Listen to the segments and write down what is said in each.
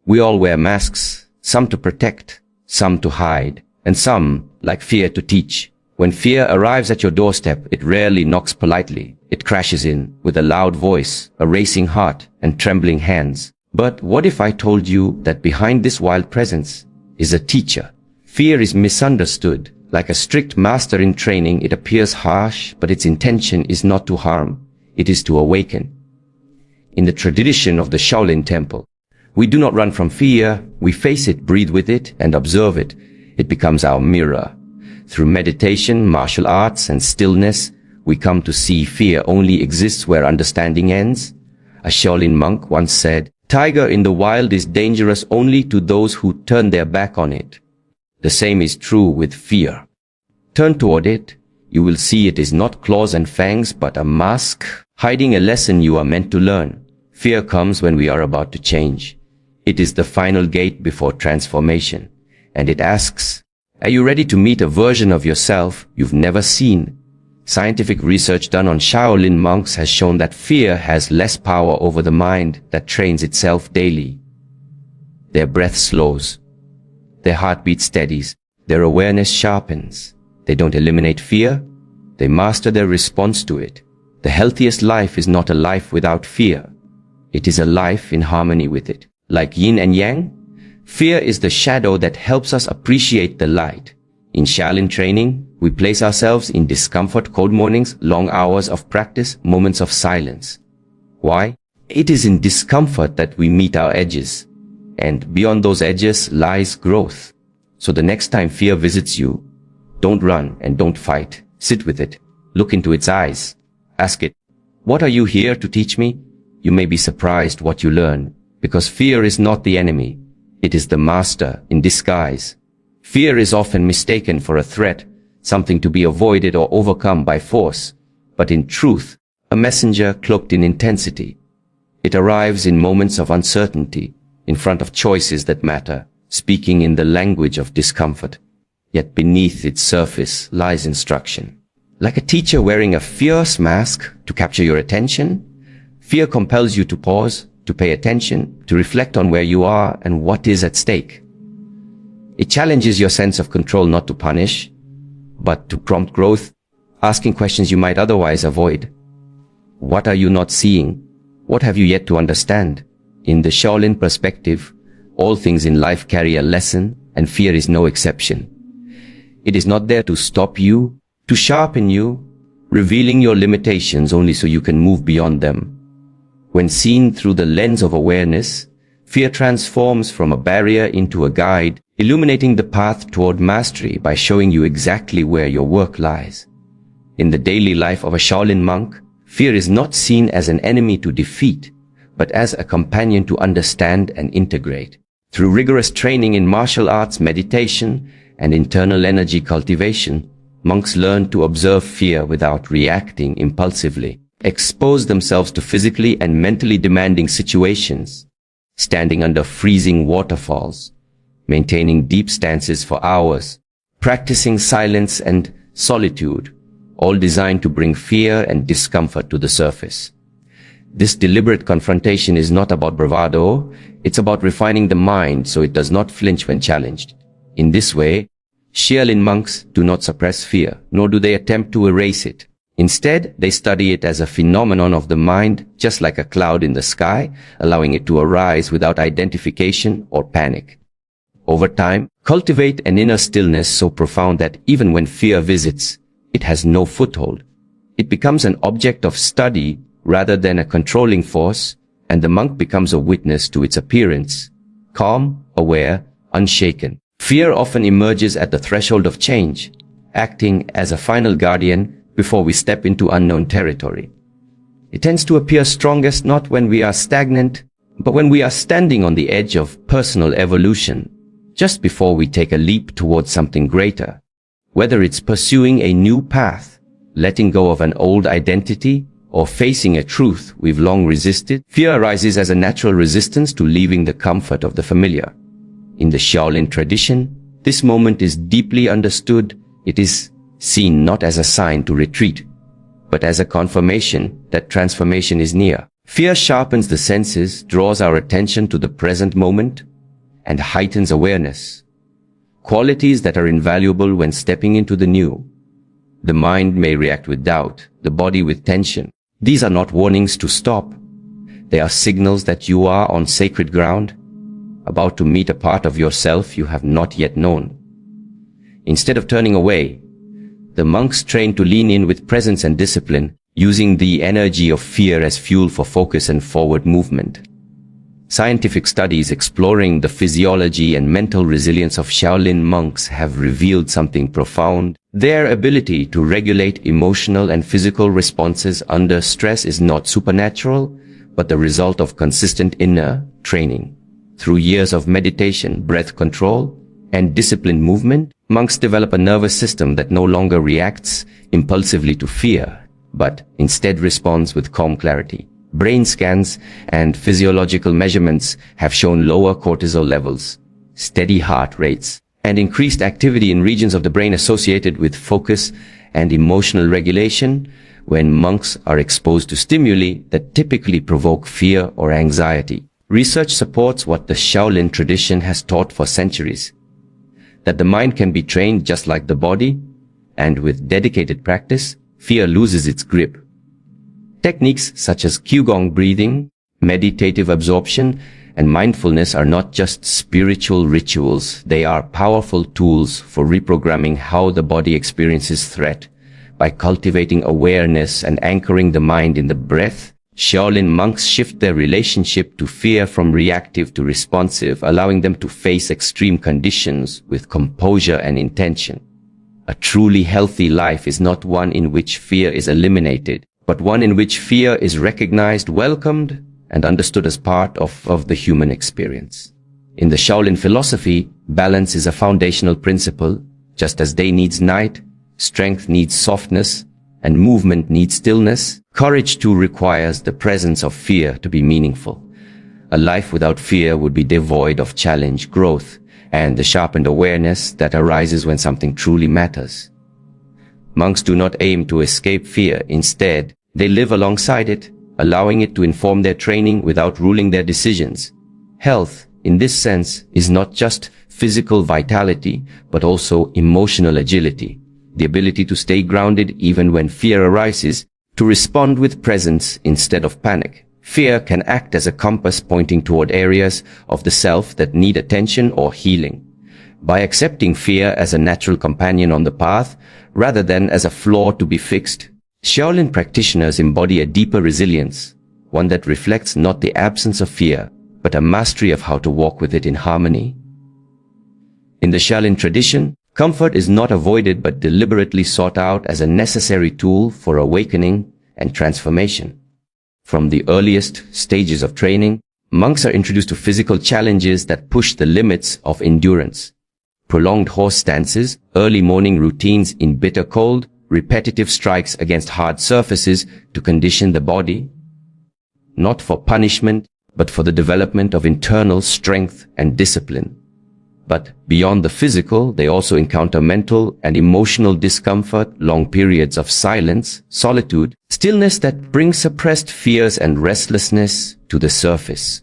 We all wear masks, some to protect, some to hide, and some, like fear, to teach. When fear arrives at your doorstep, it rarely knocks politely. It crashes in with a loud voice, a racing heart, and trembling hands. But what if I told you that behind this wild presence is a teacher? Fear is misunderstood. Like a strict master in training, it appears harsh, but its intention is not to harm. It is to awaken. In the tradition of the Shaolin Temple, we do not run from fear. We face it, breathe with it, and observe it. It becomes our mirror. Through meditation, martial arts, and stillness, we come to see fear only exists where understanding ends. A Shaolin monk once said, "Tiger in the wild is dangerous only to those who turn their back on it." The same is true with fear. Turn toward it. You will see it is not claws and fangs, but a mask, hiding a lesson you are meant to learn. Fear comes when we are about to change. It is the final gate before transformation. And it asks, are you ready to meet a version of yourself you've never seen? Scientific research done on Shaolin monks has shown that fear has less power over the mind that trains itself daily. Their breath slows. Their heartbeat steadies. Their awareness sharpens. They don't eliminate fear. They master their response to it. The healthiest life is not a life without fear. It is a life in harmony with it. Like yin and yang, fear is the shadow that helps us appreciate the light. In Shaolin training, we place ourselves in discomfort, cold mornings, long hours of practice, moments of silence. Why? It is in discomfort that we meet our edges. And beyond those edges lies growth. So the next time fear visits you, don't run and don't fight. Sit with it. Look into its eyes. Ask it, what are you here to teach me? You may be surprised what you learn, because fear is not the enemy. It is the master in disguise. Fear is often mistaken for a threat, something to be avoided or overcome by force, but in truth, a messenger cloaked in intensity. It arrives in moments of uncertainty, in front of choices that matter, speaking in the language of discomfort. Yet beneath its surface lies instruction. Like a teacher wearing a fierce mask to capture your attention, fear compels you to pause, to pay attention, to reflect on where you are and what is at stake. It challenges your sense of control not to punish, but to prompt growth, asking questions you might otherwise avoid. What are you not seeing? What have you yet to understand? In the Shaolin perspective, all things in life carry a lesson, and fear is no exception. It is not there to stop you, to sharpen you, revealing your limitations only so you can move beyond them. When seen through the lens of awareness, fear transforms from a barrier into a guide, illuminating the path toward mastery by showing you exactly where your work lies. In the daily life of a Shaolin monk, fear is not seen as an enemy to defeat, but as a companion to understand and integrate. Through rigorous training in martial arts, meditation, and internal energy cultivation, monks learn to observe fear without reacting impulsively, expose themselves to physically and mentally demanding situations, standing under freezing waterfalls, maintaining deep stances for hours, practicing silence and solitude, all designed to bring fear and discomfort to the surface. This deliberate confrontation is not about bravado, it's about refining the mind so it does not flinch when challenged. In this way, Shaolin monks do not suppress fear, nor do they attempt to erase it. Instead, they study it as a phenomenon of the mind, just like a cloud in the sky, allowing it to arise without identification or panic. Over time, cultivate an inner stillness so profound that even when fear visits, it has no foothold. It becomes an object of study rather than a controlling force, and the monk becomes a witness to its appearance, calm, aware, unshaken. Fear often emerges at the threshold of change, acting as a final guardian before we step into unknown territory. It tends to appear strongest not when we are stagnant, but when we are standing on the edge of personal evolution, just before we take a leap towards something greater. Whether it's pursuing a new path, letting go of an old identity, or facing a truth we've long resisted, fear arises as a natural resistance to leaving the comfort of the familiar. In the Shaolin tradition, this moment is deeply understood. It is seen not as a sign to retreat, but as a confirmation that transformation is near. Fear sharpens the senses, draws our attention to the present moment, and heightens awareness. Qualities that are invaluable when stepping into the new. The mind may react with doubt, the body with tension. These are not warnings to stop. They are signals that you are on sacred ground, about to meet a part of yourself you have not yet known. Instead of turning away, the monks train to lean in with presence and discipline, using the energy of fear as fuel for focus and forward movement. Scientific studies exploring the physiology and mental resilience of Shaolin monks have revealed something profound. Their ability to regulate emotional and physical responses under stress is not supernatural, but the result of consistent inner training. Through years of meditation, breath control, and disciplined movement, monks develop a nervous system that no longer reacts impulsively to fear, but instead responds with calm clarity. Brain scans and physiological measurements have shown lower cortisol levels, steady heart rates, and increased activity in regions of the brain associated with focus and emotional regulation when monks are exposed to stimuli that typically provoke fear or anxiety. Research supports what the Shaolin tradition has taught for centuries, that the mind can be trained just like the body, and with dedicated practice, fear loses its grip. Techniques such as Qigong breathing, meditative absorption, and mindfulness are not just spiritual rituals. They are powerful tools for reprogramming how the body experiences threat. By cultivating awareness and anchoring the mind in the breath, Shaolin monks shift their relationship to fear from reactive to responsive, allowing them to face extreme conditions with composure and intention. A truly healthy life is not one in which fear is eliminated, but one in which fear is recognized, welcomed, and understood as part of the human experience. In the Shaolin philosophy, balance is a foundational principle. Just as day needs night, strength needs softness, and movement needs stillness, courage too requires the presence of fear to be meaningful. A life without fear would be devoid of challenge, growth, and the sharpened awareness that arises when something truly matters. Monks do not aim to escape fear. Instead, they live alongside it, allowing it to inform their training without ruling their decisions. Health, in this sense, is not just physical vitality, but also emotional agility. The ability to stay grounded even when fear arises, to respond with presence instead of panic. Fear can act as a compass pointing toward areas of the self that need attention or healing. By accepting fear as a natural companion on the path, rather than as a flaw to be fixed, Shaolin practitioners embody a deeper resilience, one that reflects not the absence of fear, but a mastery of how to walk with it in harmony. In the Shaolin tradition, comfort is not avoided but deliberately sought out as a necessary tool for awakening and transformation. From the earliest stages of training, monks are introduced to physical challenges that push the limits of endurance. Prolonged horse stances, early morning routines in bitter cold, repetitive strikes against hard surfaces to condition the body, not for punishment, but for the development of internal strength and discipline. But beyond the physical, they also encounter mental and emotional discomfort, long periods of silence, solitude, stillness that bring suppressed fears and restlessness to the surface.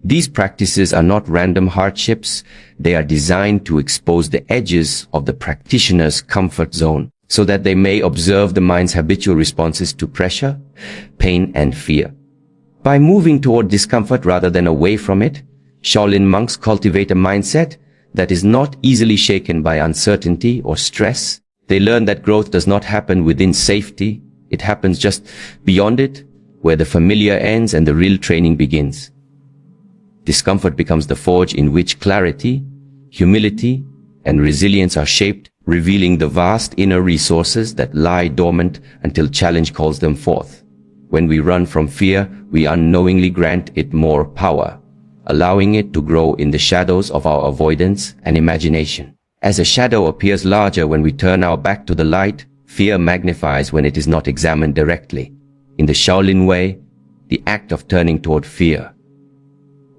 These practices are not random hardships. They are designed to expose the edges of the practitioner's comfort zone so that they may observe the mind's habitual responses to pressure, pain, and fear. By moving toward discomfort rather than away from it, Shaolin monks cultivate a mindset that is not easily shaken by uncertainty or stress. They learn that growth does not happen within safety. It happens just beyond it, where the familiar ends and the real training begins. Discomfort becomes the forge in which clarity, humility, and resilience are shaped, revealing the vast inner resources that lie dormant until challenge calls them forth. When we run from fear, we unknowingly grant it more power, allowing it to grow in the shadows of our avoidance and imagination. As a shadow appears larger when we turn our back to the light, fear magnifies when it is not examined directly. In the Shaolin Way, the act of turning toward fear,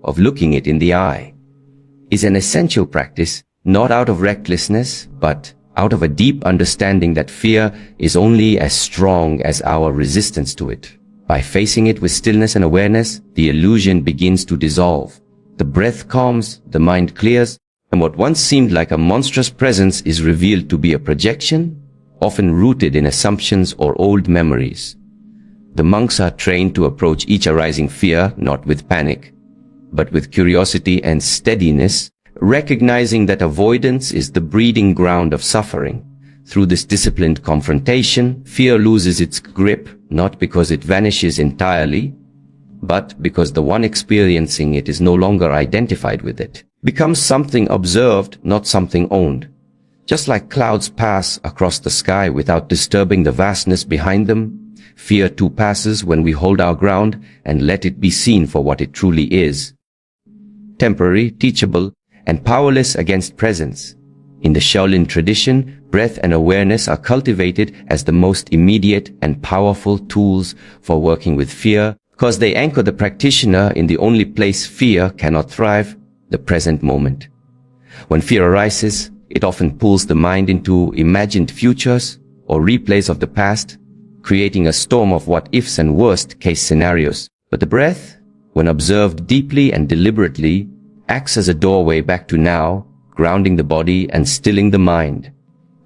of looking it in the eye, is an essential practice, not out of recklessness, but out of a deep understanding that fear is only as strong as our resistance to it. By facing it with stillness and awareness, the illusion begins to dissolve. The breath calms, the mind clears, and what once seemed like a monstrous presence is revealed to be a projection, often rooted in assumptions or old memories. The monks are trained to approach each arising fear not with panic, but with curiosity and steadiness, recognizing that avoidance is the breeding ground of suffering. Through this disciplined confrontation, fear loses its grip, not because it vanishes entirely, but because the one experiencing it is no longer identified with it, becomes something observed, not something owned. Just like clouds pass across the sky without disturbing the vastness behind them, fear too passes when we hold our ground and let it be seen for what it truly is. Temporary, teachable, and powerless against presence. In the Shaolin tradition, breath and awareness are cultivated as the most immediate and powerful tools for working with fear, because they anchor the practitioner in the only place fear cannot thrive, the present moment. When fear arises, it often pulls the mind into imagined futures or replays of the past, creating a storm of what-ifs and worst-case scenarios. But the breath, when observed deeply and deliberately, acts as a doorway back to now, grounding the body and stilling the mind.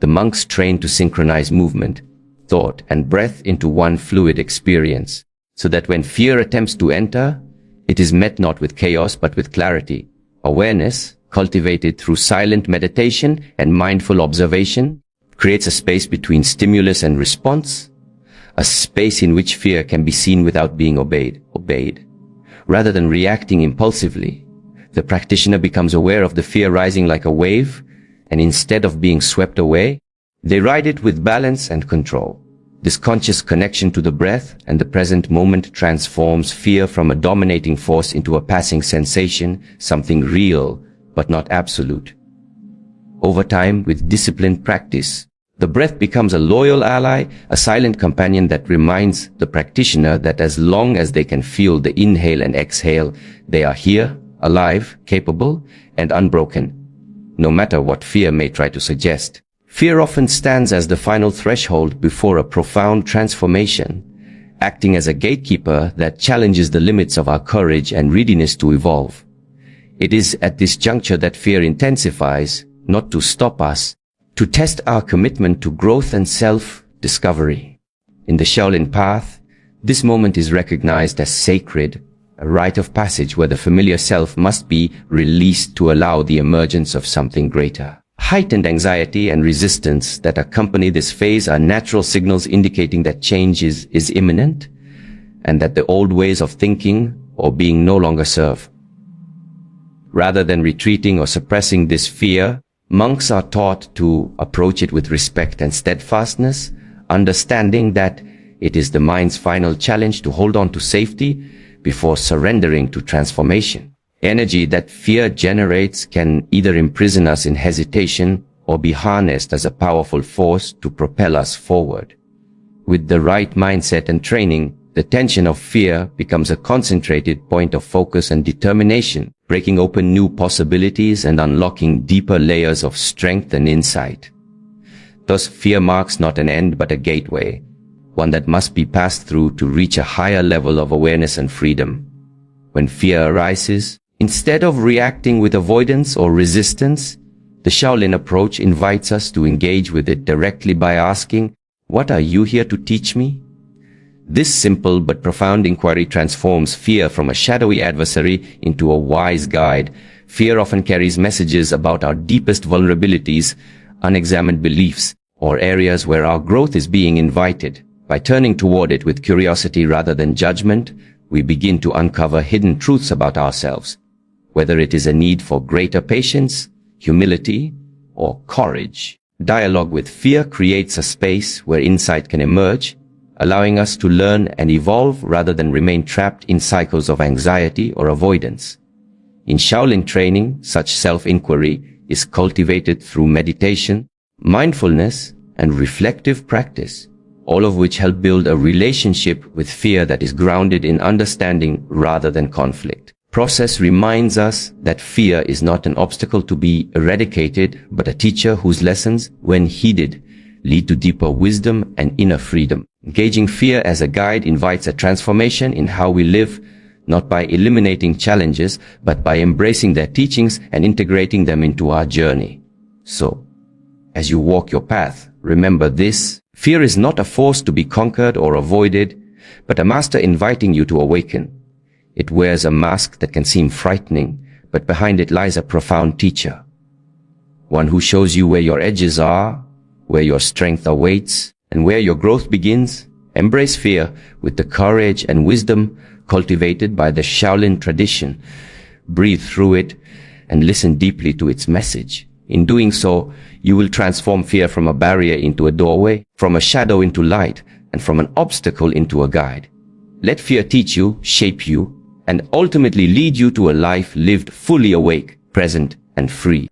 The monks train to synchronize movement, thought, and breath into one fluid experience, so that when fear attempts to enter, it is met not with chaos but with clarity. Awareness, cultivated through silent meditation and mindful observation, creates a space between stimulus and response, a space in which fear can be seen without being obeyed. Rather than reacting impulsively, the practitioner becomes aware of the fear rising like a wave, and instead of being swept away, they ride it with balance and control. This conscious connection to the breath and the present moment transforms fear from a dominating force into a passing sensation, something real but not absolute. Over time, with disciplined practice, the breath becomes a loyal ally, a silent companion that reminds the practitioner that as long as they can feel the inhale and exhale, they are here, alive, capable, and unbroken, no matter what fear may try to suggest. Fear often stands as the final threshold before a profound transformation, acting as a gatekeeper that challenges the limits of our courage and readiness to evolve. It is at this juncture that fear intensifies, not to stop us, to test our commitment to growth and self-discovery. In the Shaolin path, this moment is recognized as sacred, a rite of passage where the familiar self must be released to allow the emergence of something greater. Heightened anxiety and resistance that accompany this phase are natural signals indicating that change is imminent and that the old ways of thinking or being no longer serve. Rather than retreating or suppressing this fear, monks are taught to approach it with respect and steadfastness, understanding that it is the mind's final challenge to hold on to safety before surrendering to transformation. Energy that fear generates can either imprison us in hesitation or be harnessed as a powerful force to propel us forward. With the right mindset and training, the tension of fear becomes a concentrated point of focus and determination, breaking open new possibilities and unlocking deeper layers of strength and insight. Thus, fear marks not an end but a gateway, one that must be passed through to reach a higher level of awareness and freedom. When fear arises, instead of reacting with avoidance or resistance, the Shaolin approach invites us to engage with it directly by asking, "What are you here to teach me?" This simple but profound inquiry transforms fear from a shadowy adversary into a wise guide. Fear often carries messages about our deepest vulnerabilities, unexamined beliefs, or areas where our growth is being invited. By turning toward it with curiosity rather than judgment, we begin to uncover hidden truths about ourselves. Whether it is a need for greater patience, humility, or courage. Dialogue with fear creates a space where insight can emerge, allowing us to learn and evolve rather than remain trapped in cycles of anxiety or avoidance. In Shaolin training, such self-inquiry is cultivated through meditation, mindfulness, and reflective practice, all of which help build a relationship with fear that is grounded in understanding rather than conflict. Process reminds us that fear is not an obstacle to be eradicated, but a teacher whose lessons, when heeded, lead to deeper wisdom and inner freedom. Engaging fear as a guide invites a transformation in how we live, not by eliminating challenges, but by embracing their teachings and integrating them into our journey. So, as you walk your path, remember this: fear is not a force to be conquered or avoided, but a master inviting you to awaken. It wears a mask that can seem frightening, but behind it lies a profound teacher. One who shows you where your edges are, where your strength awaits, and where your growth begins. Embrace fear with the courage and wisdom cultivated by the Shaolin tradition. Breathe through it and listen deeply to its message. In doing so, you will transform fear from a barrier into a doorway, from a shadow into light, and from an obstacle into a guide. Let fear teach you, shape you, and ultimately lead you to a life lived fully awake, present, and free.